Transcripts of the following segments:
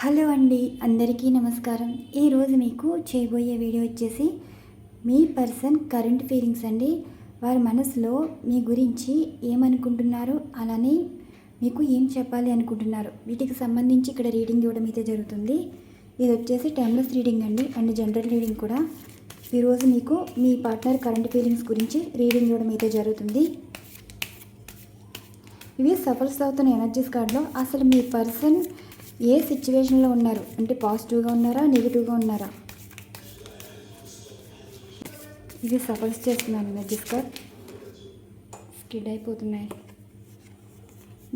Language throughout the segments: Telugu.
హలో అండి, అందరికీ నమస్కారం. ఈరోజు మీకు చేయబోయే వీడియో వచ్చేసి మీ పర్సన్ కరెంట్ ఫీలింగ్స్ అండి. వారి మనసులో మీ గురించి ఏమనుకుంటున్నారు, అలానే మీకు ఏం చెప్పాలి అనుకుంటున్నారు, వీటికి సంబంధించి ఇక్కడ రీడింగ్ ఇవ్వడం అయితే జరుగుతుంది. ఇది వచ్చేసి టైమ్లెస్ రీడింగ్ అండి అండ్ జనరల్ రీడింగ్ కూడా. ఈరోజు మీకు మీ పార్ట్నర్ కరెంట్ ఫీలింగ్స్ గురించి రీడింగ్ ఇవ్వడం అయితే జరుగుతుంది. ఇవి సఫల్స్ అవుతున్న ఎనర్జీస్ కార్డులో అసలు మీ పర్సన్ ఏ సిచ్యువేషన్లో ఉన్నారు, అంటే పాజిటివ్గా ఉన్నారా, నెగిటివ్గా ఉన్నారా, ఇది సఫల్స్ చేస్తున్నాను. ఎనర్జీస్ కార్డ్ స్కిడ్ అయిపోతున్నాయి.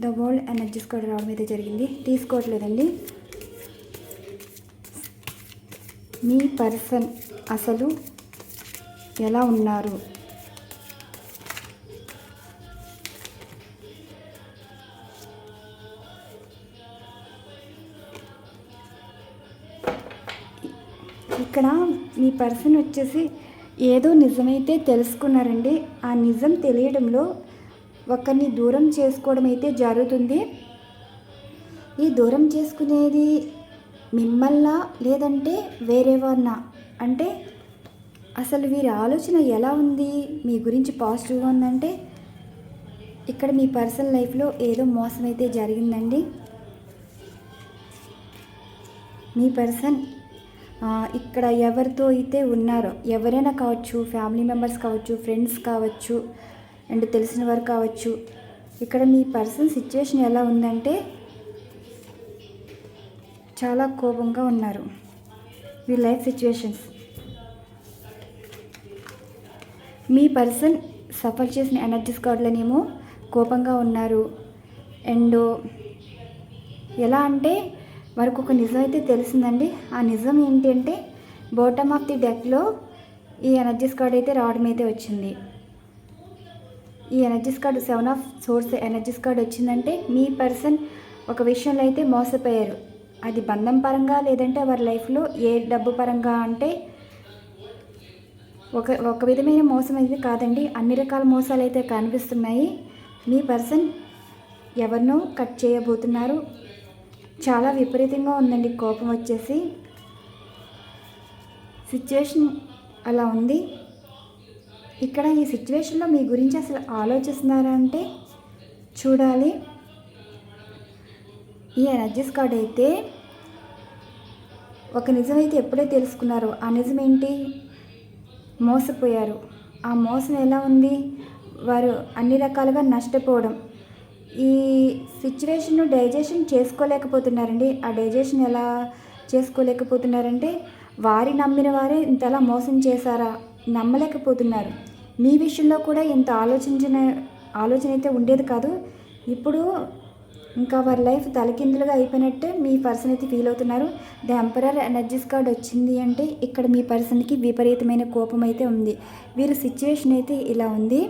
ద వరల్డ్ ఎనర్జీస్ కార్డ్ రావడం అయితే జరిగింది. తీసుకోవట్లేదండి. మీ పర్సన్ అసలు ఎలా ఉన్నారు, ఇక్కడ మీ పర్సన్ వచ్చేసి ఏదో నిజమైతే తెలుసుకున్నారండి. ఆ నిజం తెలియడంలో ఒకరిని దూరం చేసుకోవడం అయితే జరుగుతుంది. ఈ దూరం చేసుకునేది మిమ్మల్ని లేదంటే వేరే వారినా, అంటే అసలు వీరి ఆలోచన ఎలా ఉంది, మీ గురించి పాజిటివ్గా ఉందంటే ఇక్కడ మీ పర్సనల్ లైఫ్లో ఏదో మోసం అయితే జరిగిందండి. మీ పర్సన్ ఇక్కడ ఎవరితో అయితే ఉన్నారో, ఎవరైనా కావచ్చు, ఫ్యామిలీ మెంబర్స్ కావచ్చు, ఫ్రెండ్స్ కావచ్చు, అండ్ తెలిసిన వారు కావచ్చు, ఇక్కడ మీ పర్సన్ సిచ్యువేషన్ ఎలా ఉందంటే చాలా కోపంగా ఉన్నారు. మీ లైఫ్ సిచ్యువేషన్స్, మీ పర్సన్ సఫర్ చేసిన ఎనర్జీస్ కార్డులనేమో కోపంగా ఉన్నారు. అండ్ ఎలా అంటే వారికి ఒక నిజం అయితే తెలిసిందండి. ఆ నిజం ఏంటి అంటే బాటమ్ ఆఫ్ ది డెక్లో ఈ ఎనర్జీస్ కార్డ్ అయితే రావడం అయితే వచ్చింది. ఈ energies card 7 of swords energies card వచ్చిందంటే మీ పర్సన్ ఒక విషయంలో అయితే మోసపోయారు. అది బంధం పరంగా లేదంటే వారి లైఫ్లో ఏ డబ్బు పరంగా, అంటే ఒక విధమైన మోసం అయితే కాదండి, అన్ని రకాల మోసాలు అయితే కనిపిస్తున్నాయి. మీ పర్సన్ ఎవరినో కట్ చేయబోతున్నారు. చాలా విపరీతంగా ఉందండి కోపం వచ్చేసి. సిచ్యువేషన్ అలా ఉంది. ఇక్కడ ఈ సిచ్యువేషన్లో మీ గురించి అసలు ఆలోచిస్తున్నారా అంటే చూడాలి. ఈ ఎనర్జీస్ కార్డ్ అయితే ఒక నిజం అయితే ఎప్పుడైతే తెలుసుకున్నారో ఆ నిజం ఏంటి, మోసపోయారు. ఆ మోసం ఎలా ఉంది, వారు అన్ని రకాలుగా నష్టపోవడం. ఈ సిచ్యువేషన్ను డైజెషన్ చేసుకోలేకపోతున్నారండి. ఆ డైజెషన్ ఎలా చేసుకోలేకపోతున్నారంటే వారి నమ్మిన వారే ఇంతలా మోసం చేశారా, నమ్మలేకపోతున్నారు. మీ విషయంలో కూడా ఇంత ఆలోచన అయితే ఉండేది కాదు. ఇప్పుడు ఇంకా వారి లైఫ్ తలకిందులుగా అయిపోయినట్టే మీ పర్సన్ అయితే ఫీల్ అవుతున్నారు. ద ఎంపరర్ ఎనర్జీస్ కార్డ్ వచ్చింది అంటే ఇక్కడ మీ పర్సన్కి విపరీతమైన కోపం అయితే ఉంది. వీరి సిచ్యువేషన్ అయితే ఇలా ఉంది.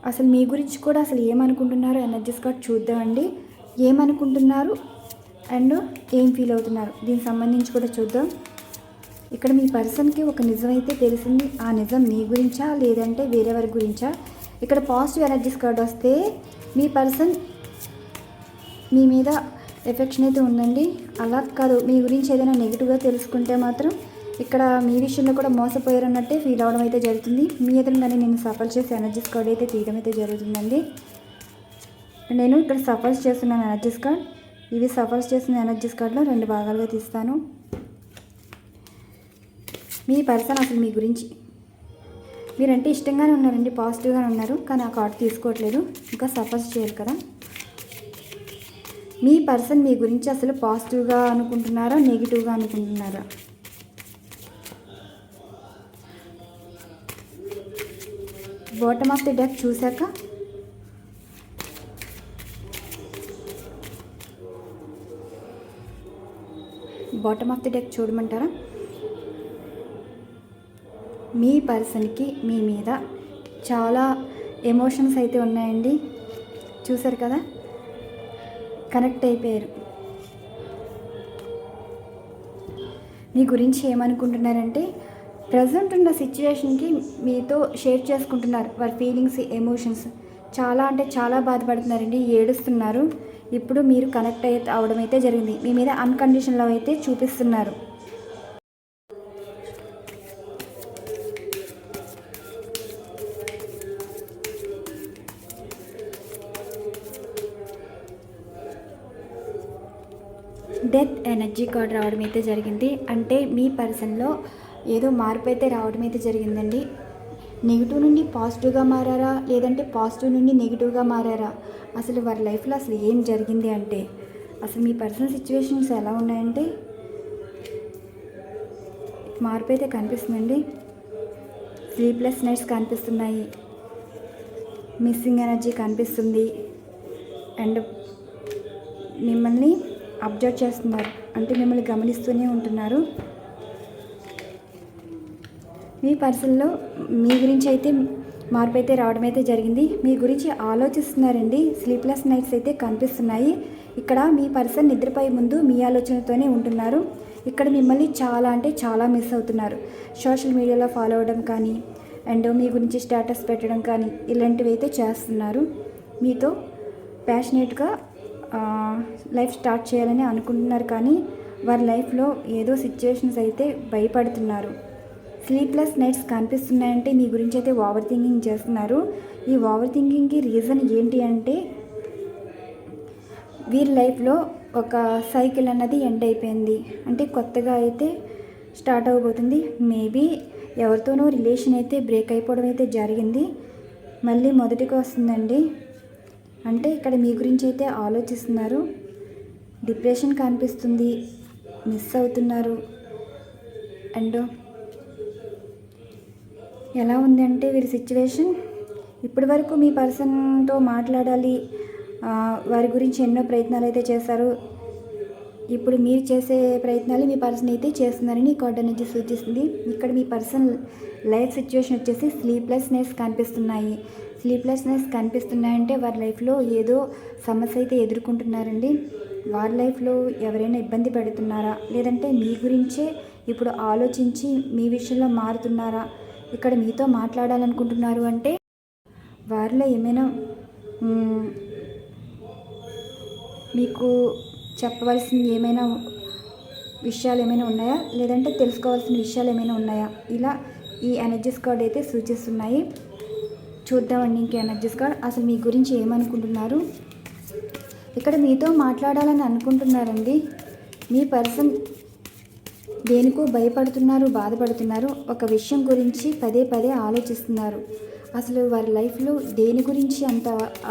అసలు మీ గురించి కూడా అసలు ఏమనుకుంటున్నారు ఎనర్జీస్ కార్డ్ చూద్దామండి. ఏమనుకుంటున్నారు అండ్ ఏం ఫీల్ అవుతున్నారు, దీనికి సంబంధించి కూడా చూద్దాం. ఇక్కడ మీ పర్సన్కి ఒక నిజం అయితే తెలిసింది. ఆ నిజం మీ గురించా లేదంటే వేరే వారి గురించా. ఇక్కడ పాజిటివ్ ఎనర్జీస్ కార్డ్ వస్తే మీ పర్సన్ మీ మీద ఎఫెక్షన్ అయితే ఉందండి. అలా కాదు, మీ గురించి ఏదైనా నెగిటివ్గా తెలుసుకుంటే మాత్రం ఇక్కడ మీ విషయంలో కూడా మోసపోయారు అన్నట్టే ఫీల్ అవడం అయితే జరుగుతుంది. మీ ఎదురుగానే నేను సఫల్ చేసే ఎనర్జీస్ కార్డ్ అయితే తీయడం అయితే జరుగుతుందండి. నేను ఇక్కడ సఫల్స్ చేస్తున్నాను ఎనర్జీస్ కార్డ్. ఇవి సఫల్స్ చేసిన ఎనర్జీస్ కార్డ్లో 2 భాగాలుగా తీస్తాను. మీ పర్సన్ అసలు మీ గురించి, మీరంటే ఇష్టంగానే ఉన్నారండి, పాజిటివ్గానే ఉన్నారు, కానీ ఆ కార్డ్ తీసుకోవట్లేదు, ఇంకా సఫల్స్ చేయాలి కదా. మీ పర్సన్ మీ గురించి అసలు పాజిటివ్గా అనుకుంటున్నారా, నెగిటివ్గా అనుకుంటున్నారా. బాటమ్ ఆఫ్ ది డెక్ చూశాక బాటమ్ ఆఫ్ ది డెక్ చూడమంటారా. మీ పర్సన్కి మీ మీద చాలా ఎమోషన్స్ అయితే ఉన్నాయండి. చూసారు కదా, కనెక్ట్ అయిపోయారు. మీ గురించి ఏమనుకుంటున్నారంటే ప్రజెంట్ ఉన్న సిచ్యువేషన్కి మీతో షేర్ చేసుకుంటున్నారు వారి ఫీలింగ్స్, ఎమోషన్స్. చాలా అంటే చాలా బాధపడుతున్నారండి, ఏడుస్తున్నారు. ఇప్పుడు మీరు కనెక్ట్ అవడం అయితే జరిగింది. మీ మీద అన్కండిషనల్ లవ్ అయితే చూపిస్తున్నారు. డెత్ ఎనర్జీ కార్డ్ రావడం అయితే జరిగింది. అంటే మీ పర్సన్లో ఏదో మార్పు అయితే రావడం అయితే జరిగిందండి. నెగిటివ్ నుండి పాజిటివ్గా మారారా, లేదంటే పాజిటివ్ నుండి నెగిటివ్గా మారారా, అసలు వారి లైఫ్లో అసలు ఏం జరిగింది అంటే, అసలు మీ పర్సనల్ సిచ్యువేషన్స్ ఎలా ఉన్నాయంటే మార్పు అయితే కనిపిస్తుందండి. స్లీప్లెస్ నైట్స్ కనిపిస్తున్నాయి, మిస్సింగ్ ఎనర్జీ కనిపిస్తుంది, అండ్ మిమ్మల్ని అబ్జర్వ్ చేస్తున్నారు, అంటే మిమ్మల్ని గమనిస్తూనే ఉంటున్నారు. మీ పర్సన్లో మీ గురించి అయితే మార్పు అయితే రావడం అయితే జరిగింది. మీ గురించి ఆలోచిస్తున్నారండి. స్లీప్లెస్ నైట్స్ అయితే కనిపిస్తున్నాయి. ఇక్కడ మీ పర్సన్ నిద్రపోయే ముందు మీ ఆలోచనతోనే ఉంటున్నారు. ఇక్కడ మిమ్మల్ని చాలా అంటే చాలా మిస్ అవుతున్నారు. సోషల్ మీడియాలో ఫాలో అవ్వడం కానీ, అండ్ మీ గురించి స్టేటస్ పెట్టడం కానీ ఇలాంటివి అయితే చేస్తున్నారు. మీతో ప్యాషనేట్గా లైఫ్ స్టార్ట్ చేయాలని అనుకుంటున్నారు, కానీ వారి లైఫ్లో ఏదో సిచ్యువేషన్స్ అయితే భయపడుతున్నారు. స్లీప్లెస్ నైట్స్ కనిపిస్తున్నాయంటే మీ గురించి అయితే ఓవర్ థింకింగ్ చేస్తున్నారు. ఈ ఓవర్ థింకింగ్కి రీజన్ ఏంటి అంటే, వీరి లైఫ్లో ఒక సైకిల్ అన్నది ఎండ్ అయిపోయింది, అంటే కొత్తగా అయితే స్టార్ట్ అవ్వబోతుంది. మేబీ ఎవరితోనో రిలేషన్ అయితే బ్రేక్ అయిపోవడం అయితే జరిగింది, మళ్ళీ మొదటికి వస్తుందండి. అంటే ఇక్కడ మీ గురించి అయితే ఆలోచిస్తున్నారు. డిప్రెషన్ కనిపిస్తుంది, మిస్ అవుతున్నారు. అండ్ ఎలా ఉంది అంటే వీరి సిచ్యువేషన్, ఇప్పటి వరకు మీ పర్సన్తో మాట్లాడాలి, వారి గురించి ఎన్నో ప్రయత్నాలు అయితే చేశారు. ఇప్పుడు మీరు చేసే ప్రయత్నాలు మీ పర్సన్ అయితే చేస్తున్నారని కార్డ్ అనేది సూచిస్తుంది. ఇక్కడ మీ పర్సన్ లైఫ్ సిచ్యువేషన్ వచ్చేసి స్లీప్లెస్నెస్ కనిపిస్తున్నాయి. స్లీప్లెస్నెస్ కనిపిస్తున్నాయంటే వారి లైఫ్లో ఏదో సమస్య అయితే ఎదుర్కొంటున్నారండి. వారి లైఫ్లో ఎవరైనా ఇబ్బంది పెడుతున్నారా, లేదంటే మీ గురించే ఇప్పుడు ఆలోచించి మీ విషయంలో మారుతున్నారా, ఇక్కడ మీతో మాట్లాడాలనుకుంటున్నారు అంటే వారిలో ఏమైనా మీకు చెప్పవలసిన ఏమైనా విషయాలు ఏమైనా ఉన్నాయా, లేదంటే తెలుసుకోవాల్సిన విషయాలు ఏమైనా ఉన్నాయా, ఇలా ఈ ఎనర్జీస్ కార్డ్ అయితే సూచిస్తున్నాయి. చూద్దామండి ఇంక ఎనర్జీస్ కార్డ్ అసలు మీ గురించి ఏమనుకుంటున్నారు. ఇక్కడ మీతో మాట్లాడాలని అనుకుంటున్నారండి. మీ పర్సన్ దేనికో భయపడుతున్నారు, బాధపడుతున్నారు, ఒక విషయం గురించి పదే పదే ఆలోచిస్తున్నారు. అసలు వారి లైఫ్లో దేని గురించి అంత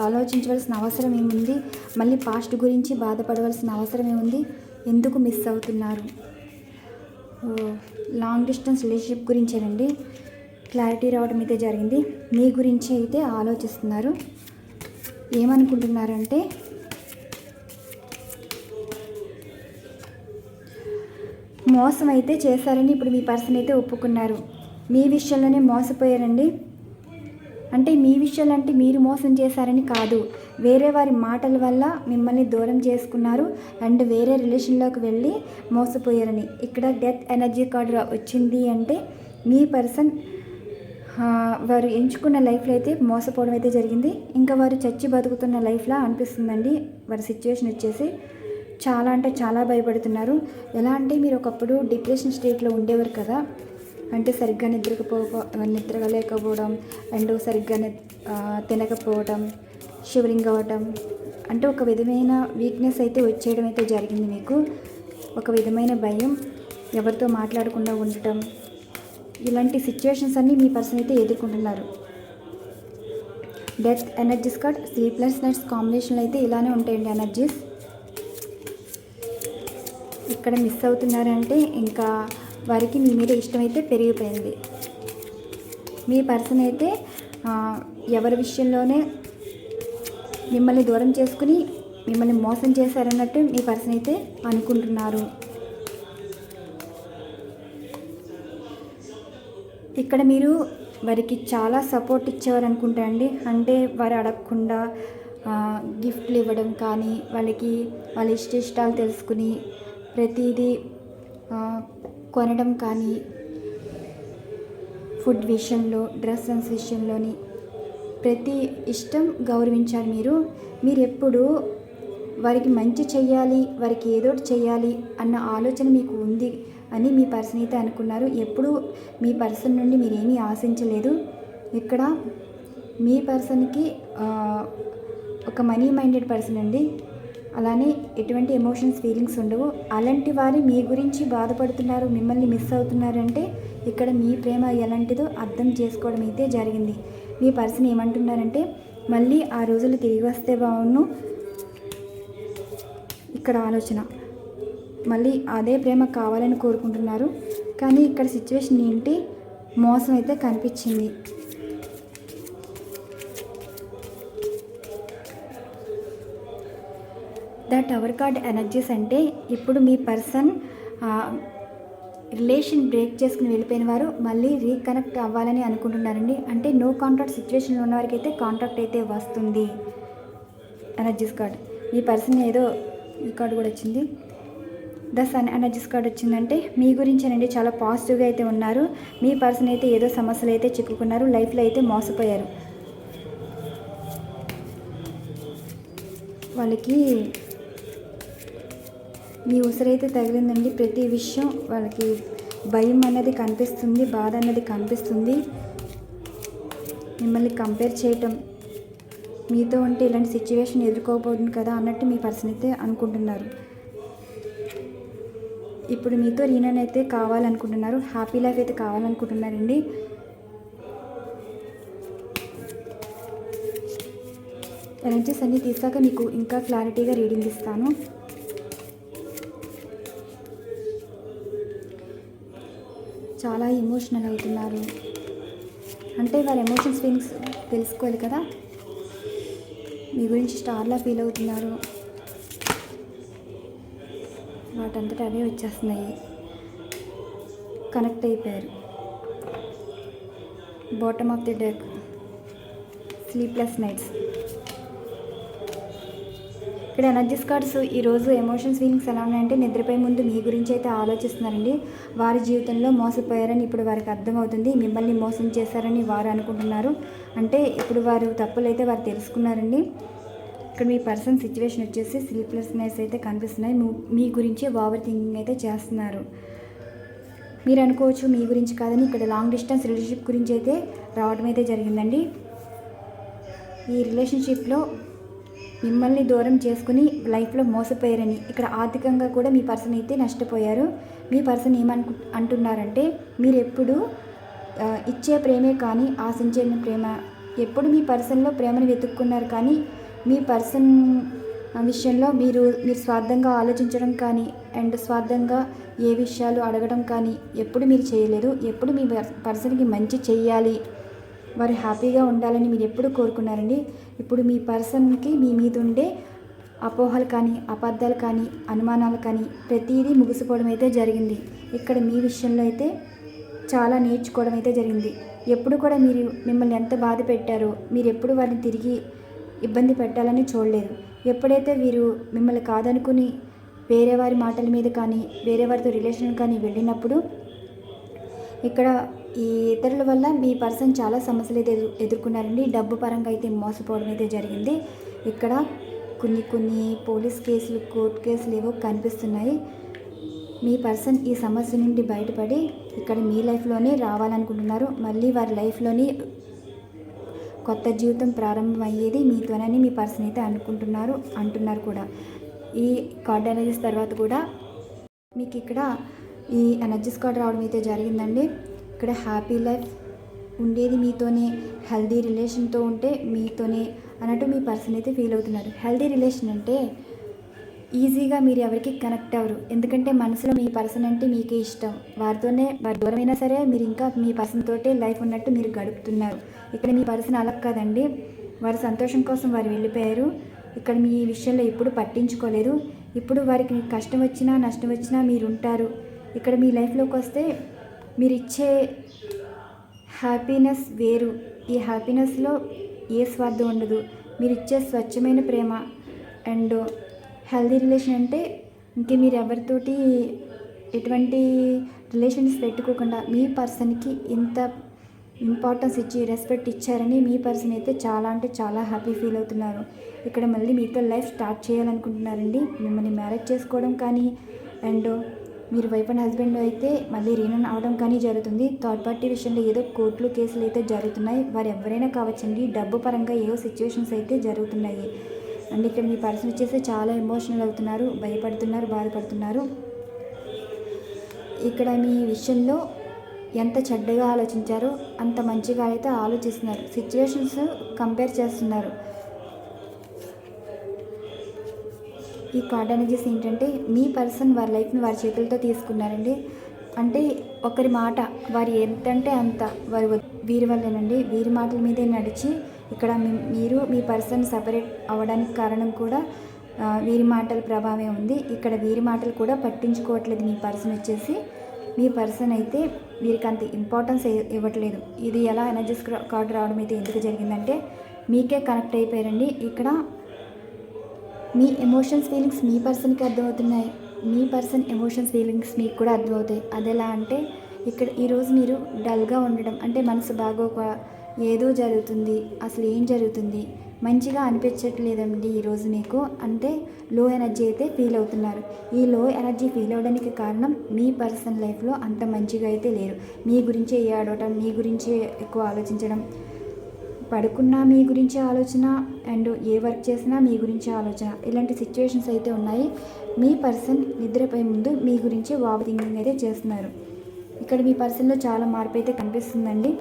ఆలోచించవలసిన అవసరం ఏముంది, మళ్ళీ పాస్ట్ గురించి బాధపడవలసిన అవసరం ఏముంది, ఎందుకు మిస్ అవుతున్నారు. లాంగ్ డిస్టెన్స్ రిలేషన్షిప్ గురించేనండి క్లారిటీ రావడం అయితే జరిగింది. మీ గురించి అయితే ఆలోచిస్తున్నారు. ఏమనుకుంటున్నారంటే, మోసం అయితే చేశారని ఇప్పుడు మీ పర్సన్ అయితే ఒప్పుకున్నారు. మీ విషయంలోనే మోసపోయారండి. అంటే మీ విషయాలు అంటే మీరు మోసం చేశారని కాదు, వేరే వారి మాటల వల్ల మిమ్మల్ని దూరం చేసుకున్నారు అండ్ వేరే రిలేషన్లోకి వెళ్ళి మోసపోయారని. ఇక్కడ డెత్ ఎనర్జీ కార్డు వచ్చింది అంటే మీ పర్సన్ వారు ఎంచుకున్న లైఫ్లో అయితే మోసపోవడం అయితే జరిగింది. ఇంకా వారు చచ్చి బతుకుతున్న లైఫ్లా అనిపిస్తుందండి. వారి సిచ్యువేషన్ వచ్చేసి చాలా అంటే చాలా భయపడుతున్నారు. ఎలా అంటే మీరు ఒకప్పుడు డిప్రెషన్ స్టేట్లో ఉండేవారు కదా, అంటే సరిగ్గా నిద్రలేకపోవడం అండ్ సరిగ్గా తినకపోవడం, షివరింగ్ అవ్వడం, అంటే ఒక విధమైన వీక్నెస్ అయితే వచ్చేయడం అయితే జరిగింది. మీకు ఒక విధమైన భయం, ఎవరితో మాట్లాడకుండా ఉండటం, ఇలాంటి సిచ్యువేషన్స్ అన్నీ మీ పర్సన్ అయితే ఎదుర్కొంటున్నారు. Death energies card sleepless nights కాంబినేషన్లో అయితే ఇలానే ఉంటాయండి ఎనర్జీస్. ఇక్కడ మిస్ అవుతున్నారంటే ఇంకా వారికి మీ మీద ఇష్టం అయితే పెరిగిపోయింది. మీ పర్సన్ అయితే ఎవరి విషయంలోనే మిమ్మల్ని దూరం చేసుకుని మిమ్మల్ని మోసం చేశారన్నట్టు మీ పర్సన్ అయితే అనుకుంటున్నారు. ఇక్కడ మీరు వారికి చాలా సపోర్ట్ ఇచ్చేవారు అనుకుంటా అండి. అంటే వారు అడగకుండా గిఫ్ట్లు ఇవ్వడం కానీ, వాళ్ళకి వాళ్ళ ఇష్టాలు తెలుసుకుని ప్రతిదీ కొనడం కానీ, ఫుడ్ విషయంలో, డ్రెస్ సెన్స్ విషయంలోని ప్రతి ఇష్టం గౌరవించారు మీరు. ఎప్పుడు వారికి మంచి చెయ్యాలి, వారికి ఏదోటి చెయ్యాలి అన్న ఆలోచన మీకు ఉంది అని మీ పర్సన్ అయితే అనుకున్నారు. ఎప్పుడూ మీ పర్సన్ నుండి మీరేమీ ఆశించలేదు. ఇక్కడ మీ పర్సన్కి ఒక మనీ మైండెడ్ పర్సన్ అండి. అలానే ఎటువంటి ఎమోషన్స్ ఫీలింగ్స్ ఉండవు. అలాంటి వారు మీ గురించి బాధపడుతున్నారు, మిమ్మల్ని మిస్ అవుతున్నారంటే ఇక్కడ మీ ప్రేమ ఎలాంటిదో అర్థం చేసుకోవడం అయితే జరిగింది. మీ పర్సన్ ఏమంటున్నారంటే మళ్ళీ ఆ రోజులు తిరిగి వస్తే బాగుండు. ఇక్కడ ఆలోచన మళ్ళీ అదే ప్రేమ కావాలని కోరుకుంటున్నారు. కానీ ఇక్కడ సిచ్యువేషన్ ఏంటి, మోసం అయితే కనిపించింది. ద టవర్ కార్డ్ ఎనర్జీస్ అంటే ఇప్పుడు మీ పర్సన్ రిలేషన్ బ్రేక్ చేసుకుని వెళ్ళిపోయిన వారు మళ్ళీ రీకనెక్ట్ అవ్వాలని అనుకుంటున్నారండి. అంటే నో కాంట్రాక్ట్ సిచ్యువేషన్లో ఉన్న వారికి అయితే కాంట్రాక్ట్ అయితే వస్తుంది. ఎనర్జీస్ కార్డ్ మీ పర్సన్ ఏదో ఈ కార్డు కూడా వచ్చింది. ద సన్ ఎనర్జీస్ కార్డ్ వచ్చిందంటే మీ గురించేనండి చాలా పాజిటివ్గా అయితే ఉన్నారు. మీ పర్సన్ అయితే ఏదో సమస్యలు అయితే చిక్కుకున్నారు, లైఫ్లో అయితే మోసపోయారు. వాళ్ళకి మీ ఉసిరైతే తగిలిందండి. ప్రతి విషయం వాళ్ళకి భయం అన్నది కనిపిస్తుంది, బాధ అన్నది కనిపిస్తుంది. మిమ్మల్ని కంపేర్ చేయటం, మీతో ఉంటే ఇలాంటి సిచ్యువేషన్ ఎదుర్కోబోతుంది కదా అన్నట్టు మీ పర్సన్ అయితే అనుకుంటున్నారు. ఇప్పుడు మీతో రీయూనియన్ అయితే కావాలనుకుంటున్నారు, హ్యాపీ లైఫ్ అయితే కావాలనుకుంటున్నారండి. ఎనర్జీస్ అన్నీ తీసాక మీకు ఇంకా క్లారిటీగా రీడింగ్ ఇస్తాను. చాలా ఎమోషనల్ అవుతున్నారు. అంటే వారి ఎమోషన్స్ ఫీలింగ్స్ తెలుసుకోవాలి కదా, మీ గురించి స్టార్లా ఫీల్ అవుతున్నారు. వాటంతటా అవే వచ్చేస్తున్నాయి. కనెక్ట్ అయిపోయారు. Bottom of the deck, sleepless nights. ఇక్కడ ఎనర్జీస్ కార్డ్స్ ఈరోజు ఎమోషన్స్ ఫీలింగ్స్ ఎలా ఉన్నాయంటే నిద్రపోయే ముందు మీ గురించి అయితే ఆలోచిస్తున్నారండి. వారి జీవితంలో మోసపోయారని ఇప్పుడు వారికి అర్థమవుతుంది. మిమ్మల్ని మోసం చేశారని వారు అనుకుంటున్నారు. అంటే ఇప్పుడు వారు తప్పులైతే వారు తెలుసుకున్నారండి. ఇక్కడ మీ పర్సన్ సిచ్యువేషన్ వచ్చేసి స్లీప్లెస్నెస్ అయితే కనిపిస్తున్నాయి. మీ గురించి ఓవర్ థింకింగ్ అయితే చేస్తున్నారు. మీరు అనుకోవచ్చు మీ గురించి కాదని, ఇక్కడ లాంగ్ డిస్టెన్స్ రిలేషన్షిప్ గురించి అయితే రావడం అయితే జరిగిందండి. ఈ రిలేషన్షిప్లో మిమ్మల్ని దూరం చేసుకుని లైఫ్లో మోసపోయారని, ఇక్కడ ఆర్థికంగా కూడా మీ పర్సన్ అయితే నష్టపోయారు. మీ పర్సన్ అంటున్నారంటే మీరు ఎప్పుడు ఇచ్చే ప్రేమే కానీ ఆశించే ప్రేమ, ఎప్పుడు మీ పర్సన్లో ప్రేమను వెతుక్కున్నారు కానీ మీ పర్సన్ విషయంలో మీరు స్వార్థంగా ఆలోచించడం కానీ అండ్ స్వార్థంగా ఏ విషయాలు అడగడం కానీ ఎప్పుడు మీరు చేయలేదు. ఎప్పుడు మీ పర్సన్కి మంచి చెయ్యాలి, వారు హ్యాపీగా ఉండాలని మీరు ఎప్పుడు కోరుకున్నారండి. ఇప్పుడు మీ పర్సన్కి మీ మీద ఉండే అపోహలు కానీ అబద్ధాలు కానీ అనుమానాలు కానీ ప్రతిదీ ముగిసిపోవడం అయితే జరిగింది. ఇక్కడ మీ విషయంలో అయితే చాలా నేర్చుకోవడం అయితే జరిగింది. ఎప్పుడు కూడా మీరు మిమ్మల్ని ఎంత బాధ పెట్టారో మీరు ఎప్పుడు వారిని తిరిగి ఇబ్బంది పెట్టాలని చూడలేదు. ఎప్పుడైతే వీరు మిమ్మల్ని కాదనుకుని వేరే వారి మాటల మీద కానీ వేరే వారితో రిలేషన్ కానీ వెళ్ళినప్పుడు ఇక్కడ ఈ ఇతరుల వల్ల మీ పర్సన్ చాలా సమస్యలు అయితే ఎదుర్కొన్నారండి. డబ్బు పరంగా అయితే మోసపోవడం అయితే జరిగింది. ఇక్కడ కొన్ని పోలీస్ కేసులు, కోర్టు కేసులు ఏవో కనిపిస్తున్నాయి. మీ పర్సన్ ఈ సమస్య నుండి బయటపడి ఇక్కడ మీ లైఫ్లోనే రావాలనుకుంటున్నారు. మళ్ళీ వారి లైఫ్లోని కొత్త జీవితం ప్రారంభం అయ్యేది మీతోనని మీ పర్సన్ అయితే అంటున్నారు కూడా. ఈ కార్డ్ ఎనర్జీస్ తర్వాత కూడా మీకు ఇక్కడ ఈ ఎనర్జీస్ కార్డ్ రావడం అయితే జరిగిందండి. ఇక్కడ హ్యాపీ లైఫ్ ఉండేది మీతోనే, హెల్దీ రిలేషన్తో ఉంటే మీతోనే అన్నట్టు మీ పర్సన్ అయితే ఫీల్ అవుతున్నారు. హెల్దీ రిలేషన్ అంటే ఈజీగా మీరు ఎవరికి కనెక్ట్ అవ్వరు, ఎందుకంటే మనసులో మీ పర్సన్ అంటే మీకే ఇష్టం. వారితోనే వారి దూరమైనా సరే మీరు ఇంకా మీ పర్సన్ తోటే లైఫ్ ఉన్నట్టు మీరు గడుపుతున్నారు. ఇక్కడ మీ పర్సన్ అలా కాదండి, వారి సంతోషం కోసం వారు వెళ్ళిపోయారు. ఇక్కడ మీ విషయంలో ఎప్పుడు పట్టించుకోలేదు. ఇప్పుడు వారికి కష్టం వచ్చినా నష్టం వచ్చినా మీరు ఉంటారు. ఇక్కడ మీ లైఫ్లోకి వస్తే మీరు ఇచ్చే హ్యాపీనెస్ వేరు. ఈ హ్యాపీనెస్లో ఏ స్వార్థం ఉండదు. మీరు ఇచ్చే స్వచ్ఛమైన ప్రేమ అండ్ హెల్దీ రిలేషన్ అంటే ఇంకే మీరు ఎవరితోటి ఎటువంటి రిలేషన్స్ పెట్టుకోకుండా మీ పర్సన్కి ఇంత ఇంపార్టెన్స్ ఇచ్చి రెస్పెక్ట్ ఇచ్చారని మీ పర్సన్ అయితే చాలా అంటే చాలా హ్యాపీ ఫీల్ అవుతున్నారు. ఇక్కడ మళ్ళీ మీతో లైఫ్ స్టార్ట్ చేయాలనుకుంటున్నారండి. మిమ్మల్ని మ్యారేజ్ చేసుకోవడం కానీ అండ్ మీరు వైఫ్ అండ్ హస్బెండ్ అయితే మళ్ళీ రీయూనియన్ అవడం కానీ జరుగుతుంది. థర్డ్ పార్టీ విషయంలో ఏదో కోర్టులు కేసులు అయితే జరుగుతున్నాయి. వారు ఎవరైనా కావచ్చండి. డబ్బు పరంగా ఏవో సిచ్యువేషన్స్ అయితే జరుగుతున్నాయి అండ్ ఇక్కడ మీ పర్సన్ వచ్చేసి చాలా ఎమోషనల్ అవుతున్నారు, భయపడుతున్నారు, బాధపడుతున్నారు. ఇక్కడ మీ విషయంలో ఎంత చెడ్డగా ఆలోచించారో అంత మంచిగా అయితే ఆలోచిస్తున్నారు. సిచ్యువేషన్స్ కంపేర్ చేస్తున్నారు. ఈ కార్డ్ ఎనర్జీస్ ఏంటంటే మీ పర్సన్ వారి లైఫ్ని వారి చేతులతో తీసుకున్నారండి. అంటే ఒకరి మాట వారు ఎంతంటే అంత వీరి వల్లేనండి. వీరి మాటల మీదే నడిచి ఇక్కడ మీరు మీ పర్సన్ సపరేట్ అవ్వడానికి కారణం కూడా వీరి మాటల ప్రభావమే ఉంది. ఇక్కడ వీరి మాటలు కూడా పట్టించుకోవట్లేదు మీ పర్సన్ వచ్చేసి. మీ పర్సన్ అయితే వీరికి అంత ఇంపార్టెన్స్ ఇవ్వట్లేదు. ఇది ఎలా ఎనర్జీస్ కార్డు రావడం అయితే ఎందుకు జరిగిందంటే మీకే కనెక్ట్ అయిపోయారండి. ఇక్కడ మీ ఎమోషన్స్ ఫీలింగ్స్ మీ పర్సన్కి అర్థమవుతున్నాయి. మీ పర్సన్ ఎమోషన్స్ ఫీలింగ్స్ మీకు కూడా అర్థమవుతాయి. అదెలా అంటే ఇక్కడ ఈరోజు మీరు డల్గా ఉండడం అంటే మనసు బాగోక ఏదో జరుగుతుంది, అసలు ఏం జరుగుతుంది, మంచిగా అనిపించట్లేదండి ఈరోజు మీకు అంటే లో ఎనర్జీ అయితే ఫీల్ అవుతున్నారు. ఈ లో ఎనర్జీ ఫీల్ అవ్వడానికి కారణం మీ పర్సన్ లైఫ్లో అంత మంచిగా అయితే లేరు. మీ గురించే ఏడవటం, మీ గురించే ఎక్కువ ఆలోచించడం, పడుకున్నా మీ గురించే ఆలోచన అండ్ ఏ వర్క్ చేసినా మీ గురించే ఆలోచన, ఇలాంటి సిచ్యువేషన్స్ అయితే ఉన్నాయి. మీ పర్సన్ నిద్రపోయే ముందు మీ గురించే ఓవర్ థింకింగ్ అయితే చేస్తున్నారు. ఇక్కడ మీ పర్సన్లో చాలా మార్పు అయితే కనిపిస్తుందండి.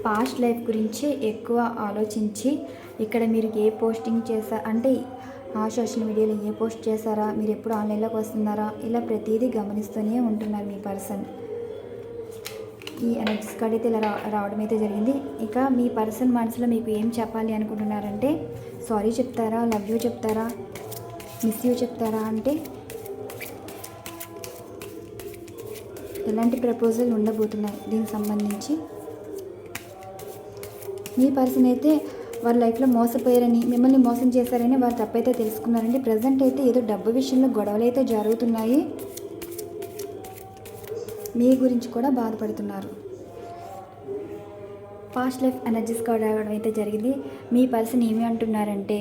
పాస్ట్ లైఫ్ గురించి ఎక్కువ ఆలోచించి ఇక్కడ మీరు ఏ పోస్టింగ్ చేశారు అంటే సోషల్ మీడియాలో ఏ పోస్ట్ చేశారా, మీరు ఎప్పుడు ఆన్లైన్లోకి వస్తున్నారా, ఇలా ప్రతిదీ గమనిస్తూనే ఉంటున్నారు మీ పర్సన్. ఈ ఎనర్జీస్ కార్డ్ అయితే ఇలా రావడం అయితే జరిగింది. ఇక మీ పర్సన్ మనసులో మీకు ఏం చెప్పాలి అనుకుంటున్నారంటే సారీ చెప్తారా, లవ్ యూ చెప్తారా, మిస్ యూ చెప్తారా, అంటే ఎలాంటి ప్రపోజల్ ఉండబోతున్నాయి దీనికి సంబంధించి. మీ పర్సన్ అయితే వారి లైఫ్లో మోసపోయారని, మిమ్మల్ని మోసం చేశారని వారు తప్పైతే తెలుసుకున్నారండి. ప్రజెంట్ అయితే ఏదో డబ్బు విషయంలో గొడవలు అయితే జరుగుతున్నాయి. మీ గురించి కూడా బాధపడుతున్నారు. పాస్ట్ లైఫ్ ఎనర్జీస్ కార్డ్ రావడం అయితే జరిగింది. మీ పర్సన్ ఏమి అంటున్నారంటే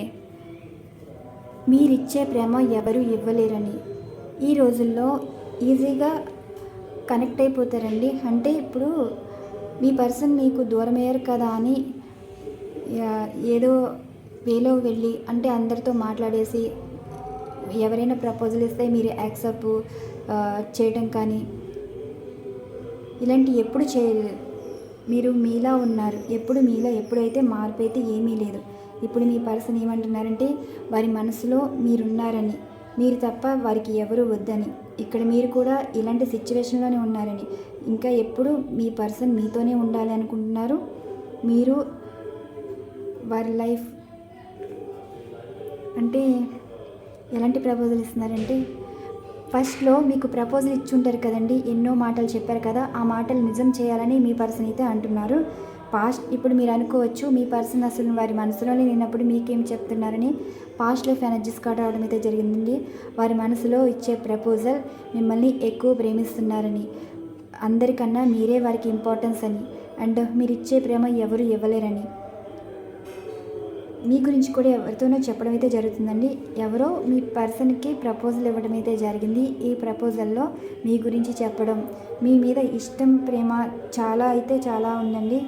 మీరిచ్చే ప్రేమ ఎవరు ఇవ్వలేరని, ఈ రోజుల్లో ఈజీగా కనెక్ట్ అయిపోతారండి. అంటే ఇప్పుడు మీ పర్సన్ మీకు దూరం అయ్యారు కదా అని ఏదో వేలో వెళ్ళి అంటే అందరితో మాట్లాడేసి ఎవరైనా ప్రపోజల్ ఇస్తే మీరు యాక్సెప్ట్ చేయడం కానీ ఇలాంటి ఎప్పుడు చేయలేదు. మీరు మీలా ఉన్నారు, మీలో ఎప్పుడైతే మార్పు అయితే ఏమీ లేదు. ఇప్పుడు మీ పర్సన్ ఏమంటున్నారంటే వారి మనసులో మీరున్నారని, మీరు తప్ప వారికి ఎవరు వద్దని, ఇక్కడ మీరు కూడా ఇలాంటి సిచ్యువేషన్లోనే ఉన్నారని, ఇంకా ఎప్పుడు మీ పర్సన్ మీతోనే ఉండాలి అనుకుంటున్నారు. మీరు వారి లైఫ్ అంటే ఎలాంటి ప్రపోజల్ ఇస్తున్నారంటే ఫస్ట్లో మీకు ప్రపోజల్ ఇచ్చుంటారు కదండి, ఎన్నో మాటలు చెప్పారు కదా, ఆ మాటలు నిజం చేయాలని మీ పర్సన్ అయితే అంటున్నారు. పాస్ట్ ఇప్పుడు మీరు అనుకోవచ్చు మీ పర్సన్ అసలు వారి మనసులోనే లేనప్పుడు మీకేం చెప్తున్నారని. పాస్ట్ లైఫ్ ఎనర్జీస్ కార్డ్ రావడం అయితే జరిగిందండి. వారి మనసులో ఇచ్చే ప్రపోజల్ మిమ్మల్ని ఎక్కువ ప్రేమిస్తున్నారని, అందరికన్నా మీరే వారికి ఇంపార్టెన్స్ అని, అండ్ మీరు ఇచ్చే ప్రేమ ఎవరు ఇవ్వలేరని, మీ గురించి కూడా ఎవరితోనో చెప్పడం అయితే జరుగుతుందండి. ఎవరో మీ పర్సన్కి ప్రపోజల్ ఇవ్వడం అయితే జరిగింది. ఈ ప్రపోజల్లో మీ గురించి చెప్పడం, మీ మీద ఇష్టం ప్రేమ చాలా అయితే చాలా ఉందండి.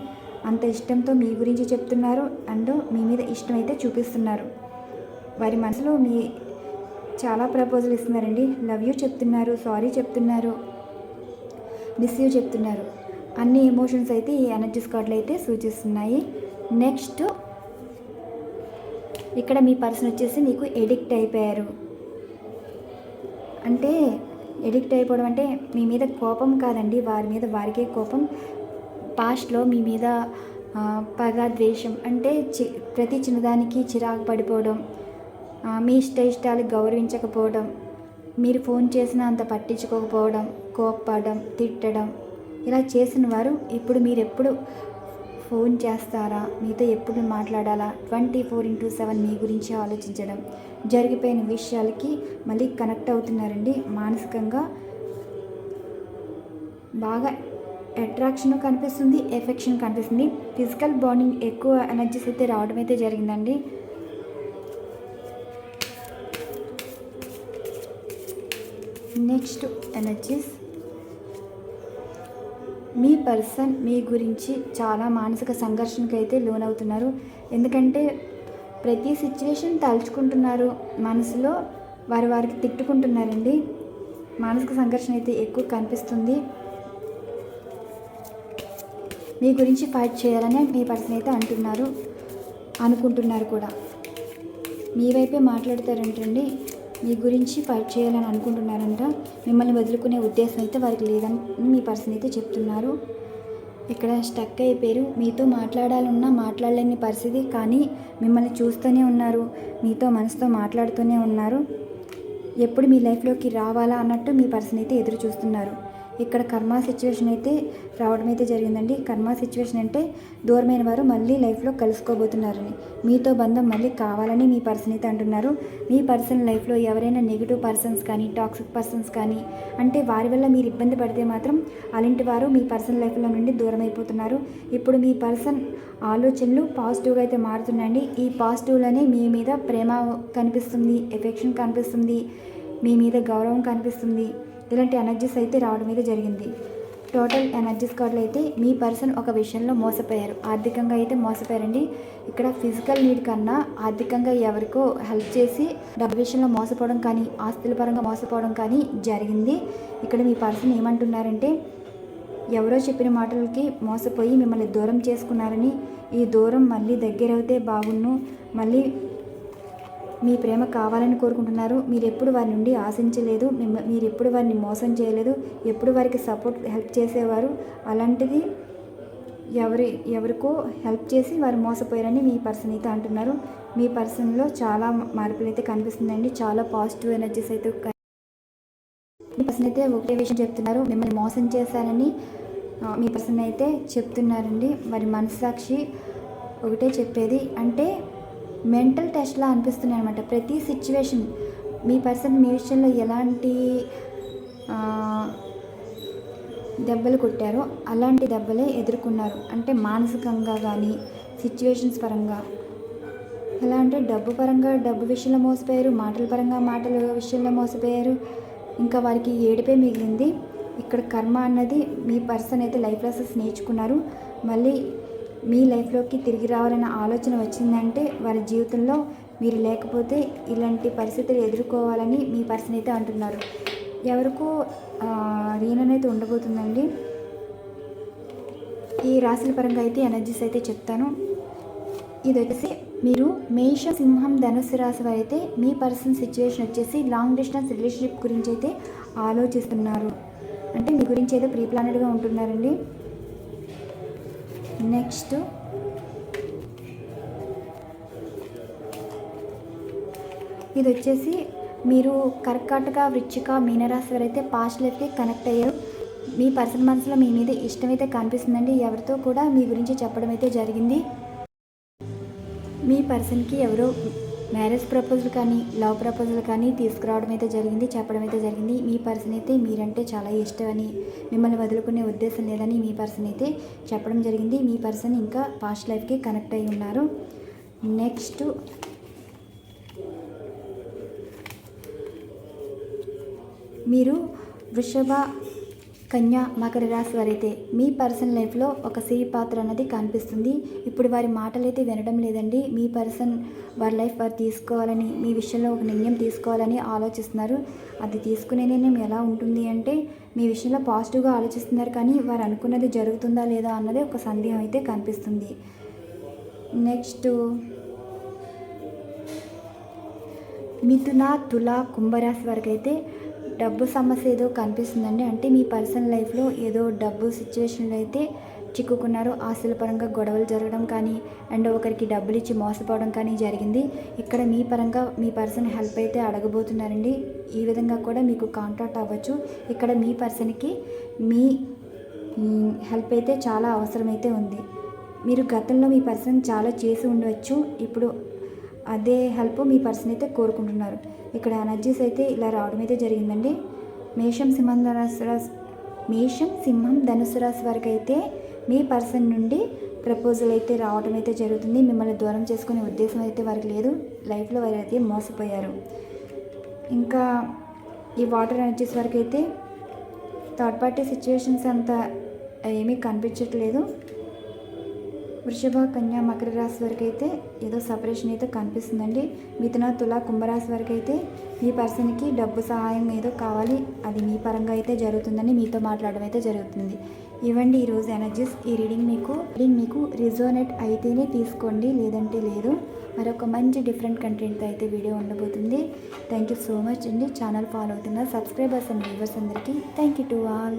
అంత ఇష్టంతో మీ గురించి చెప్తున్నారు అండ్ మీ మీద ఇష్టం అయితే చూపిస్తున్నారు. వారి మనసులో మీ చాలా ప్రపోజల్ ఇస్తున్నారండి. లవ్ యూ చెప్తున్నారు, సారీ చెప్తున్నారు, మిస్ యూ చెప్తున్నారు. అన్ని ఎమోషన్స్ అయితే ఈ ఎనర్జీస్ కార్డులు అయితే సూచిస్తున్నాయి. నెక్స్ట్ ఇక్కడ మీ పర్సన్ వచ్చేసి మీకు ఎడిక్ట్ అయిపోయారు. అంటే ఎడిక్ట్ అయిపోవడం అంటే మీ మీద కోపం కాదండి, వారి మీద వారికే కోపం. పాస్ట్లో మీ మీద పగ, ద్వేషం, అంటే ప్రతి చిన్నదానికి చిరాకు పడిపోవడం, మీ ఇష్టాలు గౌరవించకపోవడం, మీరు ఫోన్ చేసినా అంత పట్టించుకోకపోవడం, కోప్పడడం, తిట్టడం, ఇలా చేసిన వారు ఇప్పుడు మీరెప్పుడు ఫోన్ చేస్తారా, మీతో ఎప్పుడు మాట్లాడాలా, 24/7 మీ గురించి ఆలోచించడం, జరిగిపోయిన విషయాలకి మళ్ళీ కనెక్ట్ అవుతున్నారండి. మానసికంగా బాగా అట్రాక్షన్ కనిపిస్తుంది, ఎఫెక్షన్ కనిపిస్తుంది. ఫిజికల్ బాండింగ్ ఎక్కువ ఎనర్జీస్ అయితే రావడం అయితే జరిగిందండి. నెక్స్ట్ ఎనర్జీస్, మీ పర్సన్ మీ గురించి చాలా మానసిక సంఘర్షణకు అయితే లోనవుతున్నారు. ఎందుకంటే ప్రతి సిచ్యువేషన్ తలుచుకుంటున్నారు, మనసులో వారికి తిట్టుకుంటున్నారండి. మానసిక సంఘర్షణ అయితే ఎక్కువ కనిపిస్తుంది. మీ గురించి ఫైట్ చేయాలని మీ పర్సన్ అయితే అనుకుంటున్నారు కూడా. మీ వైపే మాట్లాడతారంటండి. మీ గురించి ఫైట్ చేయాలని అనుకుంటున్నారంట. మిమ్మల్ని వదులుకునే ఉద్దేశం అయితే వారికి లేదని మీ పర్సన్ అయితే చెప్తున్నారు. ఇక్కడ స్టక్ అయిపోయారు. మీతో మాట్లాడాలన్నా మాట్లాడలేని పరిస్థితి, కానీ మిమ్మల్ని చూస్తూనే ఉన్నారు, మీతో మనసుతో మాట్లాడుతూనే ఉన్నారు. ఎప్పుడు మీ లైఫ్లోకి రావాలా అన్నట్టు మీ పర్సన్ అయితే ఎదురు చూస్తున్నారు. ఇక్కడ కర్మ సిచ్యువేషన్ అయితే రావడం అయితే జరిగిందండి. కర్మ సిచ్యువేషన్ అంటే దూరమైన వారు మళ్ళీ లైఫ్లో కలుసుకోబోతున్నారని, మీతో బంధం మళ్ళీ కావాలని మీ పర్సన్ అయితే అంటున్నారు. మీ పర్సన్ లైఫ్లో ఎవరైనా నెగిటివ్ పర్సన్స్ కానీ, టాక్సిక్ పర్సన్స్ కానీ అంటే వారి వల్ల మీరు ఇబ్బంది పడితే మాత్రం అలాంటి వారు మీ పర్సన్ లైఫ్లో నుండి దూరం అయిపోతున్నారు. ఇప్పుడు మీ పర్సన్ ఆలోచనలు పాజిటివ్గా అయితే మారుతున్నాయండి. ఈ పాజిటివ్లోనే మీ మీద ప్రేమ కనిపిస్తుంది, ఎఫెక్షన్ కనిపిస్తుంది, మీ మీద గౌరవం కనిపిస్తుంది. ఇలాంటి ఎనర్జీస్ అయితే రావడం అయితే జరిగింది. టోటల్ ఎనర్జీస్ కార్డులు అయితే మీ పర్సన్ ఒక విషయంలో మోసపోయారు, ఆర్థికంగా అయితే మోసపోయారండి. ఇక్కడ ఫిజికల్ నీడ్ కన్నా ఆర్థికంగా ఎవరికో హెల్ప్ చేసి డబ్బు విషయంలో మోసపోవడం కానీ, ఆస్తుల పరంగా మోసపోవడం కానీ జరిగింది. ఇక్కడ మీ పర్సన్ ఏమంటున్నారంటే, ఎవరో చెప్పిన మాటలకి మోసపోయి మిమ్మల్ని దూరం చేసుకున్నారని, ఈ దూరం మళ్ళీ దగ్గరవుతే బాగున్ను, మళ్ళీ మీ ప్రేమ కావాలని కోరుకుంటున్నారు. మీరు ఎప్పుడు వారి నుండి ఆశించలేదు, మీరు ఎప్పుడు వారిని మోసం చేయలేదు, ఎప్పుడు వారికి సపోర్ట్ హెల్ప్ చేసేవారు. అలాంటిది ఎవరికో హెల్ప్ చేసి వారు మోసపోయారని మీ పర్సన్ అయితే అంటున్నారు. మీ పర్సన్లో చాలా మార్పులు అయితే కనిపిస్తుందండి. చాలా పాజిటివ్ ఎనర్జీస్ అయితే మీ పర్సన్ అయితే ఒకటే విషయం చెప్తున్నారు, మిమ్మల్ని మోసం చేశారని మీ పర్సన్ అయితే చెప్తున్నారండి. మరి మనస్సాక్షి ఒకటే చెప్పేది, అంటే మెంటల్ టెస్ట్లా అనిపిస్తున్నాయి అనమాట. ప్రతి సిచ్యువేషన్ మీ పర్సన్ మీ విషయంలో ఎలాంటి దెబ్బలు కొట్టారో అలాంటి దెబ్బలే ఎదుర్కొన్నారు. అంటే మానసికంగా కానీ, సిచ్యువేషన్స్ పరంగా. ఎలా అంటే డబ్బు పరంగా డబ్బు విషయంలో మోసపోయారు, మాటల పరంగా మాటల విషయంలో మోసపోయారు. ఇంకా వారికి ఏడుపే మిగిలింది. ఇక్కడ కర్మ అన్నది మీ పర్సన్ అయితే లైఫ్ లెసన్స్ నేర్చుకున్నారు. మళ్ళీ మీ లైఫ్లోకి తిరిగి రావాలన్న ఆలోచన వచ్చిందంటే వారి జీవితంలో మీరు లేకపోతే ఇలాంటి పరిస్థితులు ఎదుర్కోవాలని మీ పర్సన్ అయితే అంటున్నారు. ఎవరికో రీయూనియన్ అయితే ఉండబోతుందండి. ఈ రాశుల పరంగా అయితే ఎనర్జీస్ అయితే చెప్తాను. ఇది వచ్చేసి మీరు మేష, సింహం, ధనుస్సు రాశి వారు అయితే మీ పర్సన్ సిచ్యువేషన్ వచ్చేసి లాంగ్ డిస్టెన్స్ రిలేషన్షిప్ గురించి అయితే ఆలోచిస్తున్నారు. అంటే మీ గురించి అయితే ప్రీ ప్లానెడ్గా ఉంటున్నారండి. నెక్స్ట్ ఇది వచ్చేసి మీరు కర్కాటక, వృశ్చిక, మీనరాశి వారు అయితే పాస్ట్ లైఫ్కి కనెక్ట్ అయ్యారు. మీ పర్సన్ మనసులో మీ మీద ఇష్టమైతే కనిపిస్తుందండి. ఎవరితో కూడా మీ గురించి చెప్పడం అయితే జరిగింది. మీ పర్సన్కి ఎవరో మ్యారేజ్ ప్రపోజల్ కానీ, లవ్ ప్రపోజల్ కానీ తీసుకురావడం అయితే జరిగింది, చెప్పడం అయితే జరిగింది. మీ పర్సన్ అయితే మీరంటే చాలా ఇష్టమని, మిమ్మల్ని వదులుకునే ఉద్దేశం లేదని మీ పర్సన్ అయితే చెప్పడం జరిగింది. మీ పర్సన్ ఇంకా పాస్ట్ లైఫ్కి కనెక్ట్ అయి ఉన్నారు. నెక్స్ట్ మీరు వృషభ, కన్య, మకర రాశి వారైతే మీ పర్సన్ లైఫ్లో ఒక సిరి పాత్ర అన్నది కనిపిస్తుంది. ఇప్పుడు వారి మాటలు అయితే వినడం లేదండి. మీ పర్సన్ వారి లైఫ్ వారు తీసుకోవాలని, మీ విషయంలో ఒక నిర్ణయం తీసుకోవాలని ఆలోచిస్తున్నారు. అది తీసుకునే నిర్ణయం ఎలా ఉంటుంది అంటే మీ విషయంలో పాజిటివ్గా ఆలోచిస్తున్నారు, కానీ వారు అనుకున్నది జరుగుతుందా లేదా అన్నది ఒక సందేహం అయితే కనిపిస్తుంది. నెక్స్ట్ మిథున, తుల, కుంభరాశి వరకు అయితే డబ్బు సమస్య ఏదో కనిపిస్తుందండి. అంటే మీ పర్సనల్ లైఫ్లో ఏదో డబ్బు సిచ్యువేషన్లో అయితే చిక్కుకున్నారు. ఆస్తుల పరంగా గొడవలు జరగడం కానీ, అండ్ ఒకరికి డబ్బులు ఇచ్చి మోసపోవడం కానీ జరిగింది. ఇక్కడ మీ పరంగా మీ పర్సన్ హెల్ప్ అయితే అడగబోతున్నారండి. ఈ విధంగా కూడా మీకు కాంటాక్ట్ అవ్వచ్చు. ఇక్కడ మీ పర్సన్కి మీ హెల్ప్ అయితే చాలా అవసరమైతే ఉంది. మీరు గతంలో మీ పర్సన్ చాలా చేసి ఉండవచ్చు, ఇప్పుడు అదే హెల్ప్ మీ పర్సన్ అయితే కోరుకుంటున్నారు. ఇక్కడ ఎనర్జీస్ అయితే ఇలా రావడం అయితే జరిగిందండి. మేషం, సింహం రాశి మేషం, సింహం, ధనుసు రాశి వరకు అయితే మీ పర్సన్ నుండి ప్రపోజల్ అయితే రావడం అయితే జరుగుతుంది. మిమ్మల్ని దూరం చేసుకునే ఉద్దేశం అయితే వారికి లేదు. లైఫ్లో వారు అయితే మోసపోయారు. ఇంకా ఈ వాటర్ ఎనర్జీస్ వరకు అయితే థర్డ్ పార్టీ సిచ్యువేషన్స్ అంత ఏమీ కనిపించట్లేదు. వృషభ, కన్య, మకర రాశి వరకు అయితే ఏదో సపరేషన్ అయితే కనిపిస్తుందండి. మిథున, తుల, కుంభరాశి వరకు అయితే మీ పర్సన్కి డబ్బు సహాయం ఏదో కావాలి, అది మీ పరంగా అయితే జరుగుతుందని మీతో మాట్లాడడం అయితే జరుగుతుంది. ఇవ్వండి ఈరోజు ఎనర్జీస్. ఈ రీడింగ్ మీకు రిజోనేట్ అయితేనే తీసుకోండి, లేదంటే లేదు. మరొక మంచి డిఫరెంట్ కంటెంట్తో అయితే వీడియో ఉండబోతుంది. థ్యాంక్ యూ సో మచ్ అండి. ఛానల్ ఫాలో అవుతున్న సబ్స్క్రైబర్స్ అండ్ వ్యూవర్స్ అందరికీ థ్యాంక్ యూ టు ఆల్.